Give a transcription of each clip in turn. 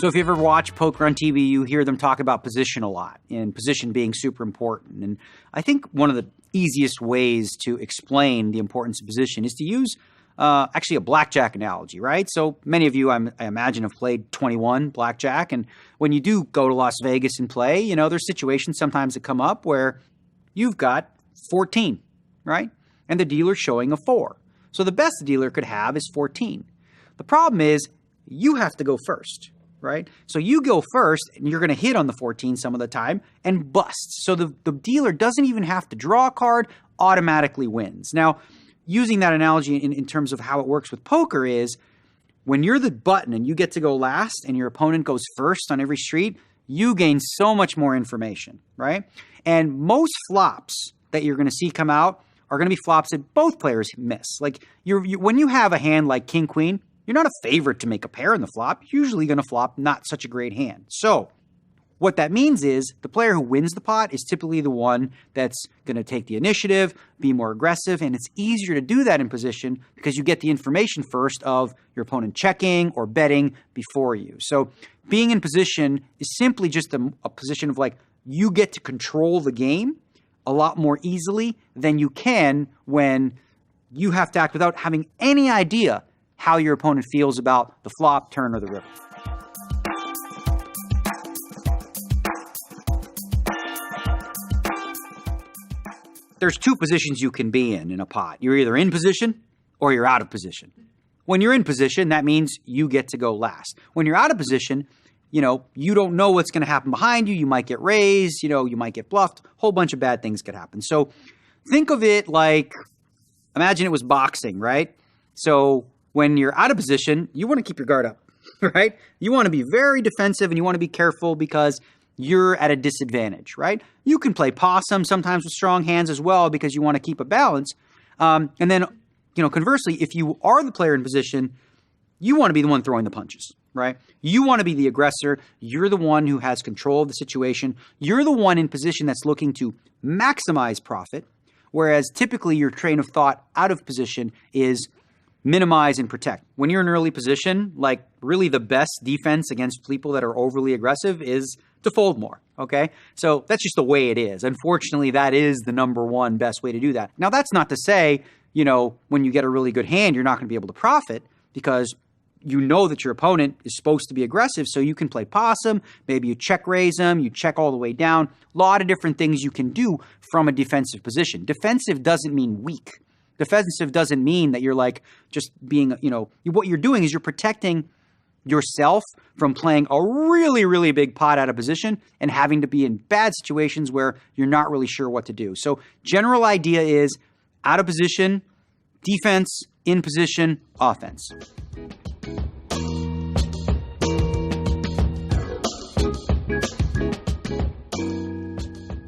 So if you ever watch poker on TV, you hear them talk about position a lot, and position being super important. And I think one of the easiest ways to explain the importance of position is to use actually a blackjack analogy, right? So many of you, I imagine, have played 21 blackjack. And when you do go to Las Vegas and play, you know, there's situations sometimes that come up where you've got 14, right? And the dealer's showing a 4. So the best the dealer could have is 14. The problem is you have to go first, right? So you go first and you're going to hit on the 14 some of the time and bust. So the dealer doesn't even have to draw a card, automatically wins. Now, using that analogy in terms of how it works with poker is when you're the button and you get to go last and your opponent goes first on every street, you gain so much more information, right? And most flops that you're going to see come out are going to be flops that both players miss. Like when you have a hand like King Queen, you're not a favorite to make a pair in the flop. You're usually going to flop not such a great hand. So what that means is the player who wins the pot is typically the one that's going to take the initiative, be more aggressive, and it's easier to do that in position because you get the information first of your opponent checking or betting before you. So being in position is simply just a position of like you get to control the game a lot more easily than you can when you have to act without having any idea how your opponent feels about the flop, turn, or the river. There's two positions you can be in a pot. You're either in position or you're out of position. When you're in position, that means you get to go last. When you're out of position, you know, you don't know what's going to happen behind you. You might get raised, you know, you might get bluffed. A whole bunch of bad things could happen. So think of it like, imagine it was boxing, right? So when you're out of position, you want to keep your guard up, right? You want to be very defensive and you want to be careful because you're at a disadvantage, right? You can play possum sometimes with strong hands as well because you want to keep a balance. And then, you know, conversely, if you are the player in position, you want to be the one throwing the punches, right? You want to be the aggressor. You're the one who has control of the situation. You're the one in position that's looking to maximize profit, whereas typically your train of thought out of position is minimize and protect. When you're in early position, like really the best defense against people that are overly aggressive is to fold more, okay? So that's just the way it is. Unfortunately, that is the number one best way to do that. Now, that's not to say, you know, when you get a really good hand, you're not going to be able to profit because you know that your opponent is supposed to be aggressive, so you can play possum, maybe you check raise them, you check all the way down. A lot of different things you can do from a defensive position. Defensive doesn't mean weak. Defensive doesn't mean that you're like just being, you know, what you're doing is you're protecting yourself from playing a really, really big pot out of position and having to be in bad situations where you're not really sure what to do. So general idea is out of position, defense, in position, offense.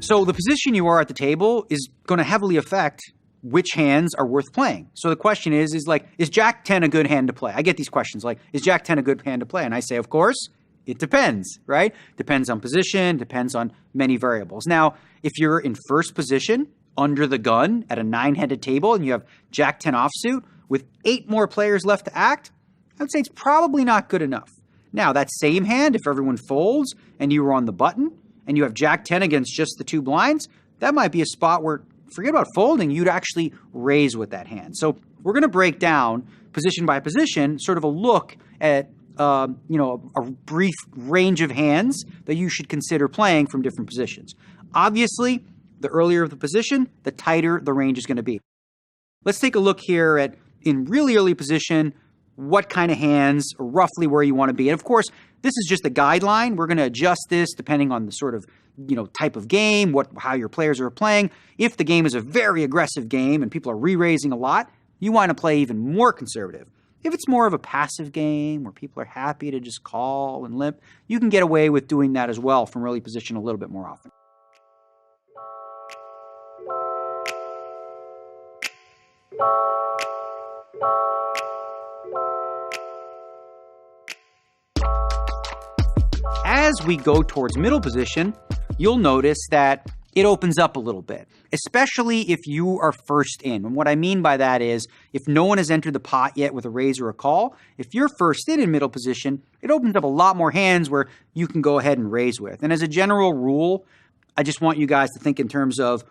So the position you are at the table is going to heavily affect which hands are worth playing. So the question is Jack 10 a good hand to play? I get these questions like, is Jack 10 a good hand to play? And I say, of course, it depends, right? Depends on position, depends on many variables. Now, if you're in first position under the gun at a 9-headed table and you have Jack 10 offsuit with 8 more players left to act, I would say it's probably not good enough. Now, that same hand, if everyone folds and you were on the button and you have Jack 10 against just the 2 blinds, that might be a spot where, forget about folding, you'd actually raise with that hand. So we're going to break down position by position, sort of a look at a brief range of hands that you should consider playing from different positions. Obviously, the earlier the position, the tighter the range is going to be. Let's take a look here at, in really early position, what kind of hands, roughly where you want to be. And of course, this is just a guideline. We're going to adjust this depending on the sort of, type of game, how your players are playing. If the game is a very aggressive game and people are re-raising a lot, you want to play even more conservative. If it's more of a passive game where people are happy to just call and limp, you can get away with doing that as well from early position a little bit more often. As we go towards middle position, you'll notice that it opens up a little bit, especially if you are first in. And what I mean by that is if no one has entered the pot yet with a raise or a call, if you're first in middle position, it opens up a lot more hands where you can go ahead and raise with. And as a general rule, I just want you guys to think in terms of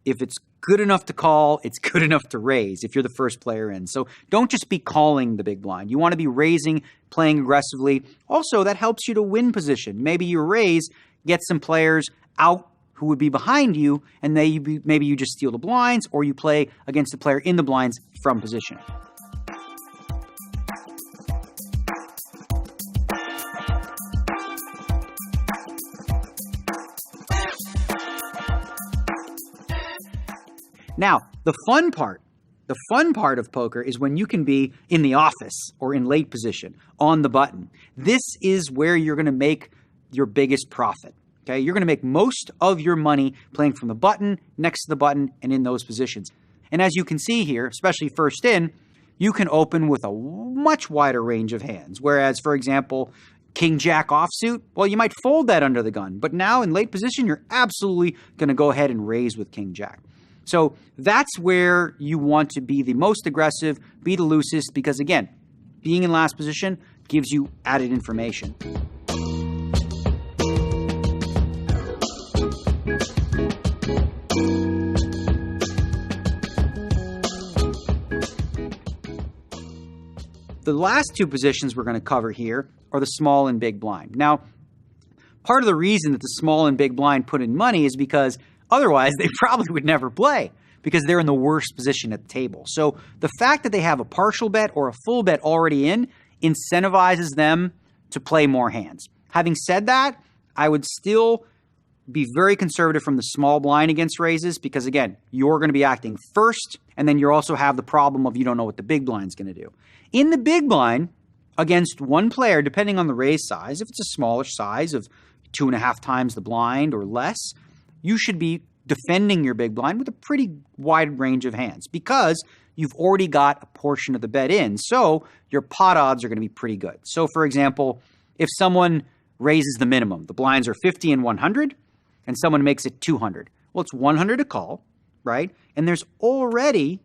if it's good enough to call, it's good enough to raise if you're the first player in. So don't just be calling the big blind. You want to be raising, playing aggressively. Also, that helps you to win position. Maybe you raise, get some players out who would be behind you, and maybe you just steal the blinds, or you play against the player in the blinds from position. Now, the fun part of poker is when you can be in the office or in late position on the button. This is where you're going to make your biggest profit. Okay, you're going to make most of your money playing from the button, next to the button, and in those positions. And as you can see here, especially first in, you can open with a much wider range of hands. Whereas, for example, King Jack offsuit, well, you might fold that under the gun. But now in late position, you're absolutely going to go ahead and raise with King Jack. So that's where you want to be the most aggressive, be the loosest, because again, being in last position gives you added information. The last two positions we're going to cover here are the small and big blind. Now, part of the reason that the small and big blind put in money is because otherwise they probably would never play because they're in the worst position at the table. So the fact that they have a partial bet or a full bet already in incentivizes them to play more hands. Having said that, I would still be very conservative from the small blind against raises because, again, you're going to be acting first, and then you also have the problem of you don't know what the big blind's going to do. In the big blind, against one player, depending on the raise size, if it's a smallish size of 2.5 times the blind or less, you should be defending your big blind with a pretty wide range of hands because you've already got a portion of the bet in, so your pot odds are going to be pretty good. So, for example, if someone raises the minimum, the blinds are 50 and 100, and someone makes it 200. Well, it's 100 to call, right? And there's already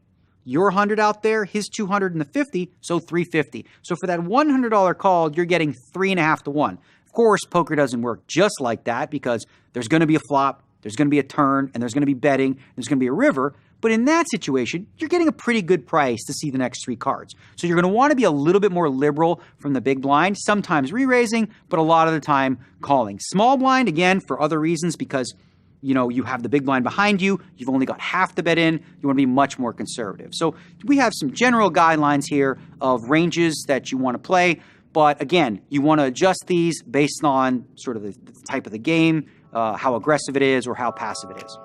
your 100 out there, his 200 and the 50, so 350. So for that $100 call, you're getting 3.5 to 1. Of course, poker doesn't work just like that because there's going to be a flop, there's going to be a turn, and there's going to be betting, there's going to be a river. But in that situation, you're getting a pretty good price to see the next 3 cards. So you're going to want to be a little bit more liberal from the big blind, sometimes re-raising, but a lot of the time calling. Small blind, again, for other reasons, because you have the big blind behind you, you've only got half the bet in, you want to be much more conservative. So we have some general guidelines here of ranges that you want to play, but again, you want to adjust these based on sort of the type of the game, how aggressive it is, or how passive it is.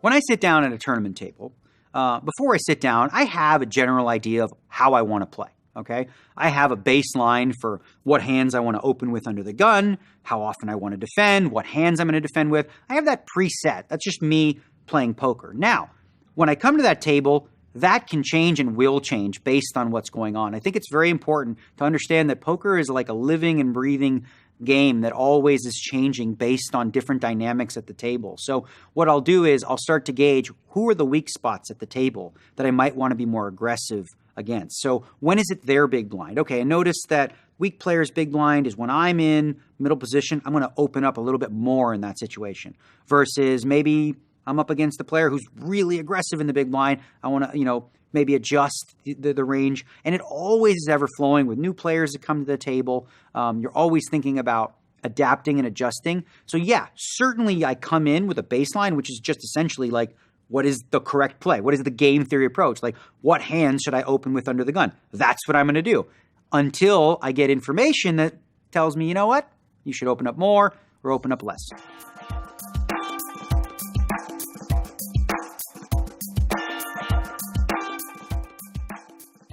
When I sit down at a tournament table, before I sit down, I have a general idea of how I want to play, okay? I have a baseline for what hands I want to open with under the gun, how often I want to defend, what hands I'm going to defend with. I have that preset. That's just me playing poker. Now, when I come to that table, that can change and will change based on what's going on. I think it's very important to understand that poker is like a living and breathing game that always is changing based on different dynamics at the table. So what I'll do is I'll start to gauge who are the weak spots at the table that I might want to be more aggressive against. So when is it their big blind? Okay, and notice that weak player's big blind is when I'm in middle position, I'm going to open up a little bit more in that situation versus maybe I'm up against a player who's really aggressive in the big blind. I want to, maybe adjust the range. And it always is ever flowing with new players that come to the table. You're always thinking about adapting and adjusting. So yeah, certainly I come in with a baseline, which is just essentially like, what is the correct play? What is the game theory approach? Like, what hand should I open with under the gun? That's what I'm going to do until I get information that tells me, you know what? You should open up more or open up less.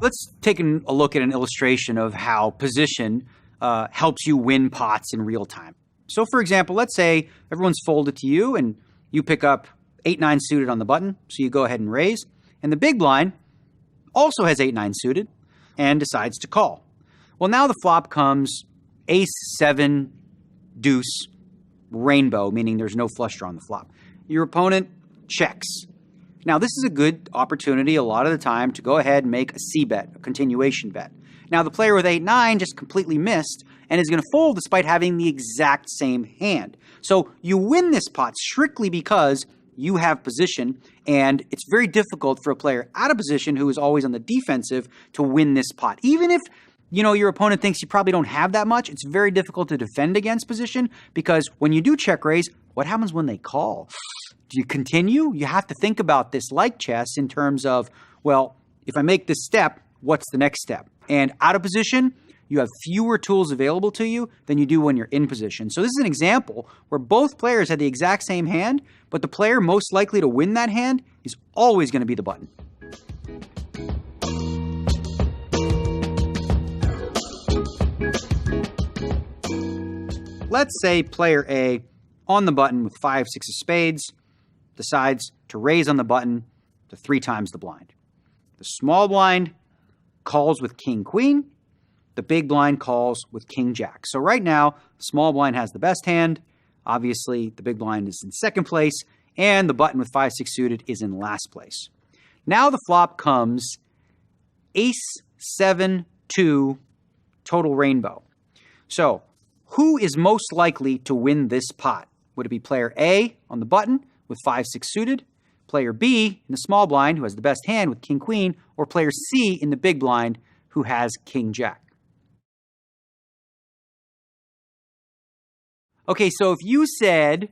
Let's take a look at an illustration of how position helps you win pots in real time. So for example, let's say everyone's folded to you and you pick up 8-9 suited on the button, so you go ahead and raise. And the big blind also has 8-9 suited and decides to call. Well, now the flop comes ace, 7, deuce, rainbow, meaning there's no flush draw on the flop. Your opponent checks. Now, this is a good opportunity a lot of the time to go ahead and make a C-bet, a continuation bet. Now, the player with 8-9 just completely missed and is going to fold despite having the exact same hand. So you win this pot strictly because you have position, and it's very difficult for a player out of position who is always on the defensive to win this pot. Even if your opponent thinks you probably don't have that much, it's very difficult to defend against position because when you do check raise, what happens when they call? Do you continue? You have to think about this like chess in terms of, well, if I make this step, what's the next step? And out of position, you have fewer tools available to you than you do when you're in position. So this is an example where both players had the exact same hand, but the player most likely to win that hand is always going to be the button. Let's say player A, on the button with 5, 6 of spades, decides to raise on the button to 3 times the blind. The small blind calls with king, queen. The big blind calls with king, jack. So right now, the small blind has the best hand. Obviously, the big blind is in second place, and the button with 5, 6 suited is in last place. Now the flop comes ace, 7, 2, total rainbow. So who is most likely to win this pot? Would it be player A on the button with 5, 6 suited, player B in the small blind who has the best hand with king, queen, or player C in the big blind who has king, jack? Okay, so if you said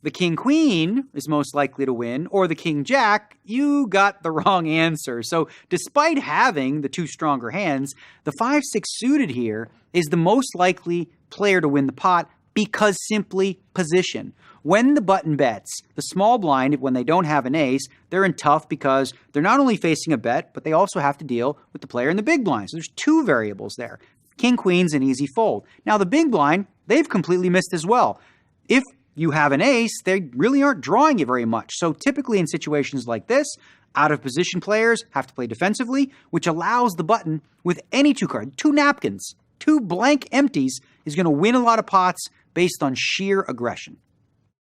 the king, queen is most likely to win, or the king, jack, you got the wrong answer. So despite having the 2 stronger hands, the 5, 6 suited here is the most likely player to win the pot because simply position. When the button bets, the small blind, when they don't have an ace, they're in tough because they're not only facing a bet, but they also have to deal with the player in the big blind. So there's 2 variables there. King, queen's an easy fold. Now the big blind, they've completely missed as well. If you have an ace, they really aren't drawing it very much. So typically in situations like this, out of position players have to play defensively, which allows the button with any 2 cards, 2 napkins, 2 blank empties, is going to win a lot of pots based on sheer aggression.